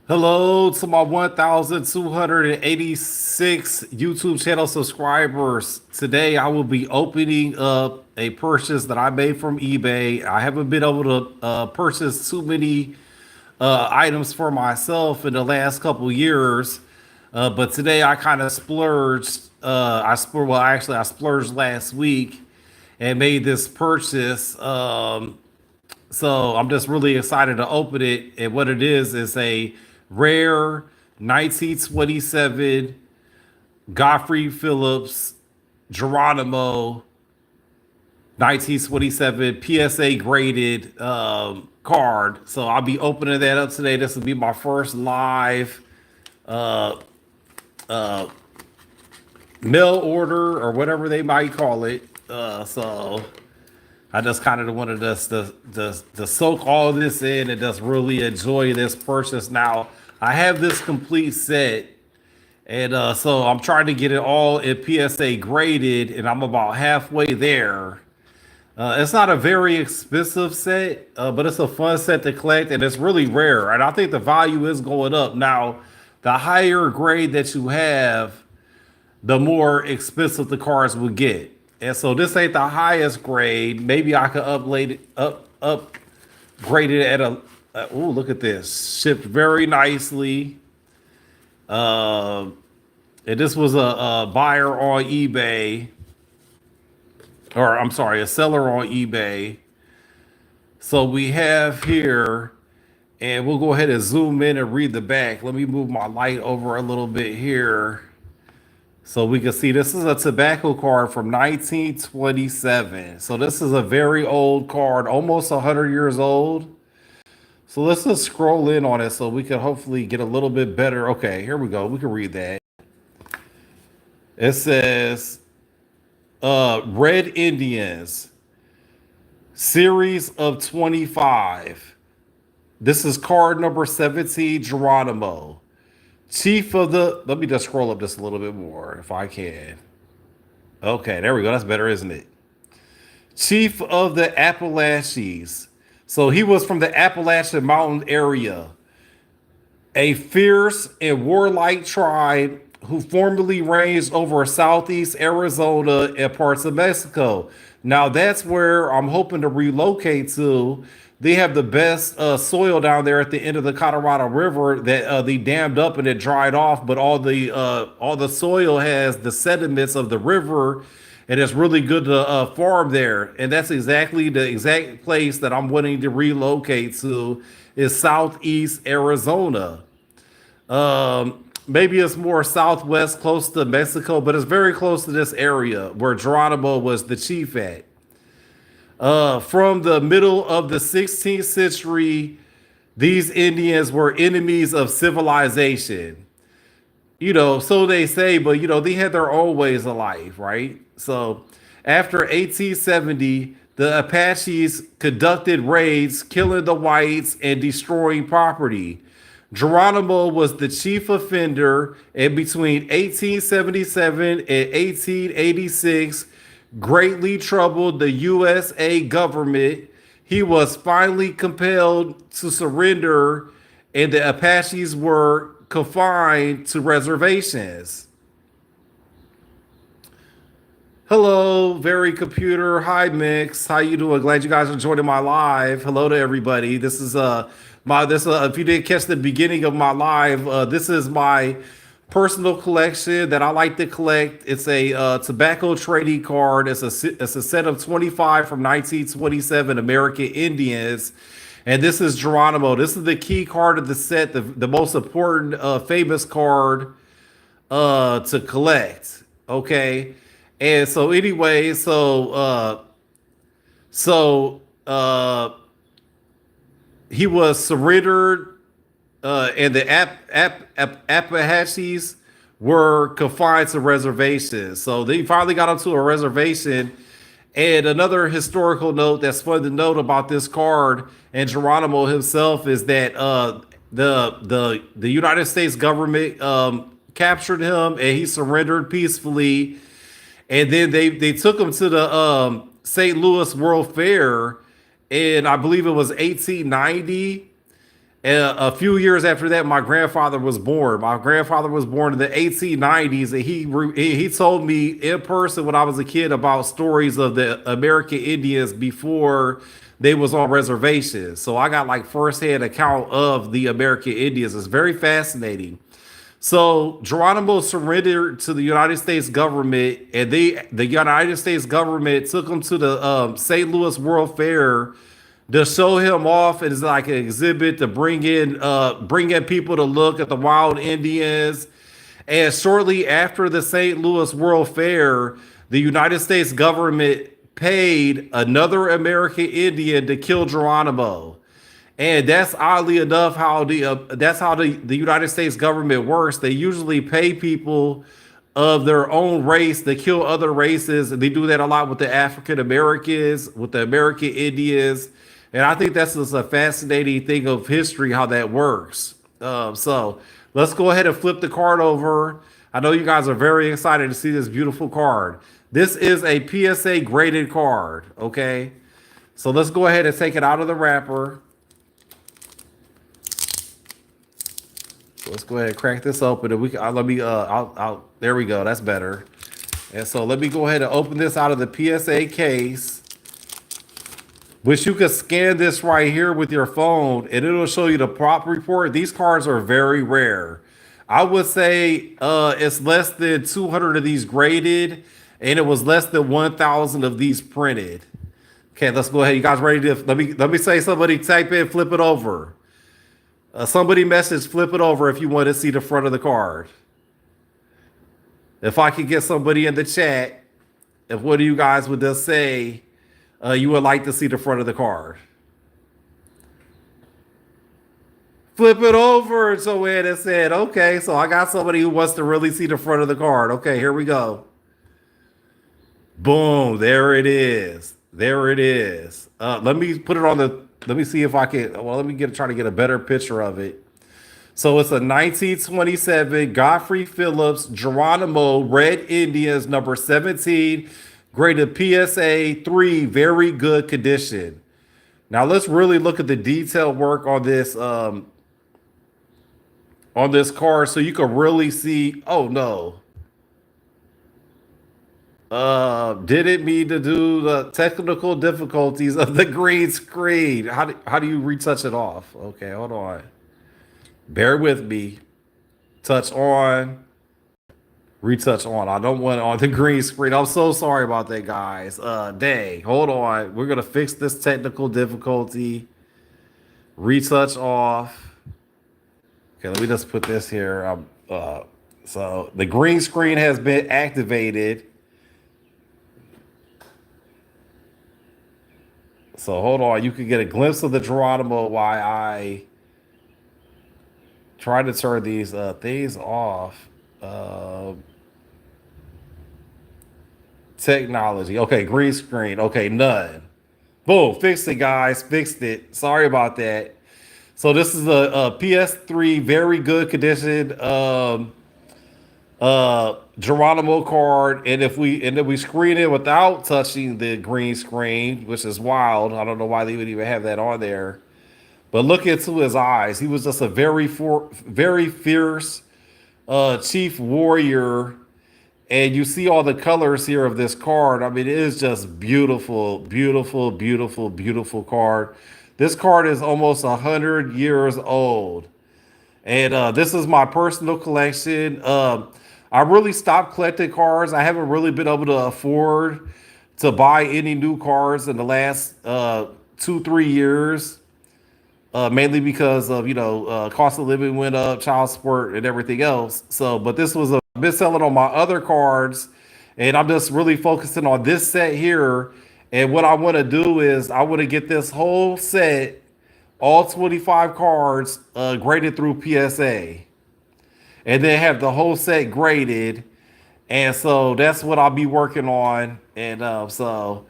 Hello to my 1,286 YouTube channel subscribers. Today I will be opening up a purchase that I made from eBay. I haven't been able to purchase too many items for myself in the last couple years, but today I kind of splurged. I splurged last week and made this purchase. So I'm just really excited to open it. And what it is a rare 1927 Godfrey Phillips Geronimo 1927 PSA graded card. So I'll be opening that up today. This will be my first live uh, uh, mail order or whatever they might call it. So I just kind of wanted us to soak all this in and just really enjoy this purchase. Now, I have this complete set, and so I'm trying to get it all in PSA graded, and I'm about halfway there. It's not a very expensive set, but it's a fun set to collect, and it's really rare. And I think the value is going up. Now, the higher grade that you have, the more expensive the cars will get. And so this ain't the highest grade. Maybe I could upgrade it at a. Oh, look at this! Shipped very nicely. Uh, and this was a buyer on eBay, or I'm sorry, a seller on eBay. So we have here, and we'll go ahead and zoom in and read the back. Let me move my light over a little bit here. So we can see this is a tobacco card from 1927. So this is a very old card, almost 100 years old. So let's just scroll in on it so we can hopefully get a little bit better. Okay, here we go. We can read that. It says Red Indians, series of 25. This is card number 17, Geronimo. Chief of the, let me just scroll up just a little bit more if I can. Okay, there we go. That's better, isn't it? Chief of the Appalachians. So he was from the Appalachian Mountain area, a fierce and warlike tribe who formerly ranged over southeast Arizona and parts of Mexico. Now that's where I'm hoping to relocate to. They have the best soil down there at the end of the Colorado River that they dammed up and it dried off, but all the soil has the sediments of the river, and it's really good to farm there. And that's exactly the exact place that I'm wanting to relocate to is southeast Arizona. Maybe it's more southwest, close to Mexico, but it's very close to this area where Geronimo was the chief at. From the middle of the 16th century, these Indians were enemies of civilization. So they say, but they had their own ways of life, right? So after 1870, the Apaches conducted raids, killing the whites and destroying property. Geronimo was the chief offender, and between 1877 and 1886, greatly troubled the USA government. He was finally compelled to surrender, and the Apaches were confined to reservations. Hello, very computer. Hi, Mix. How you doing? Glad you guys are joining my live. Hello to everybody. This is my this if you didn't catch the beginning of my live, this is my personal collection that I like to collect. It's a tobacco trading card. It's a set of 25 from 1927 American Indians. And this is Geronimo. This is the key card of the set, the most important famous card to collect. Okay. And so anyway, so he was surrendered, and the Apaches were confined to reservations. So they finally got onto a reservation. And another historical note that's fun to note about this card and Geronimo himself is that the United States government captured him and he surrendered peacefully. And then they took him to the St. Louis World Fair, and I believe it was 1890. And a few years after that, my grandfather was born. My grandfather was born in the 1890s, and he told me in person when I was a kid about stories of the American Indians before they was on reservations. So I got like firsthand account of the American Indians. It's very fascinating. So Geronimo surrendered to the United States government, and the United States government took him to the St. Louis World Fair to show him off as like an exhibit to bring in people to look at the wild Indians. And shortly after the St. Louis World Fair, the United States government paid another American Indian to kill Geronimo. And that's oddly enough how the United States government works. They usually pay people of their own race to kill other races, and they do that a lot with the African Americans, with the American Indians, and I think that's just a fascinating thing of history how that works. So let's go ahead and flip the card over. I know you guys are very excited to see this beautiful card. This is a PSA graded card. Okay, so let's go ahead and take it out of the wrapper. So let's go ahead and crack this open, and we can, let me I'll there we go. That's better. And so let me go ahead and open this out of the PSA case, which you can scan this right here with your phone, and it'll show you the prop report. These cards are very rare. I would say it's less than 200 of these graded, and it was less than 1,000 of these printed. Okay, let's go ahead. You guys ready to let me say somebody type in flip it over. Somebody message flip it over if you want to see the front of the card. If I could get somebody in the chat, if one of you guys would just say you would like to see the front of the card. Flip it over. So it said, okay, so I got somebody who wants to really see the front of the card. Okay, here we go. Boom, there it is. There it is. Let me put it on the, let me see if I can, well, let me try to get a better picture of it. So it's a 1927 Godfrey Phillips Geronimo Red Indians number 17, graded PSA 3, very good condition. Now let's really look at the detailed work on this card so you can really see. Oh no. Didn't mean to do the technical difficulties of the green screen. How do you retouch it off? Okay, hold on. Bear with me. Touch on. Retouch on. I don't want it on the green screen. I'm so sorry about that, guys. Dang. Hold on. We're gonna fix this technical difficulty. Retouch off. Okay, let me just put this here. So the green screen has been activated. So hold on. You can get a glimpse of the Geronimo while I try to turn these things off. Technology. Okay, green screen. Okay, none. Boom, fixed it, guys. Fixed it. Sorry about that. So this is a PS3, very good condition Geronimo card, and if we screen it without touching the green screen, which is wild. I don't know why they would even have that on there. But look into his eyes. He was just a very fierce chief warrior. And you see all the colors here of this card. I mean, it is just beautiful, beautiful, beautiful, beautiful card. This card is almost 100 years old. And this is my personal collection. I really stopped collecting cards. I haven't really been able to afford to buy any new cards in the last 2-3 years. Mainly because of, cost of living went up, child support, and everything else. So, but this was I've been selling on my other cards, and I'm just really focusing on this set here. And what I want to do is I want to get this whole set, all 25 cards, graded through PSA, and then have the whole set graded. And so that's what I'll be working on. And so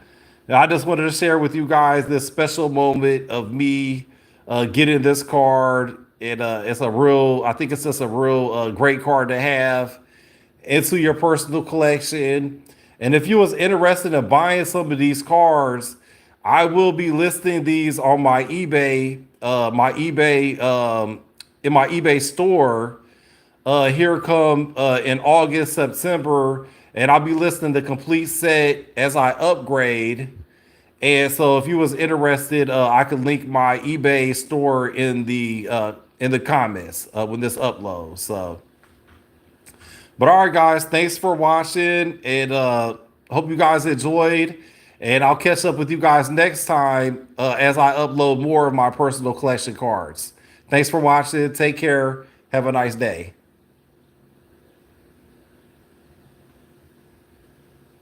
I just wanted to share with you guys this special moment of me getting this card. And I think it's just a real great card to have into your personal collection. And if you was interested in buying some of these cards, I will be listing these on my eBay my eBay in my eBay store here come in August, September, and I'll be listing the complete set as I upgrade. And so, if you was interested, I could link my eBay store in the comments when this uploads. So, but all right, guys, thanks for watching, and hope you guys enjoyed. And I'll catch up with you guys next time as I upload more of my personal collection cards. Thanks for watching. Take care. Have a nice day.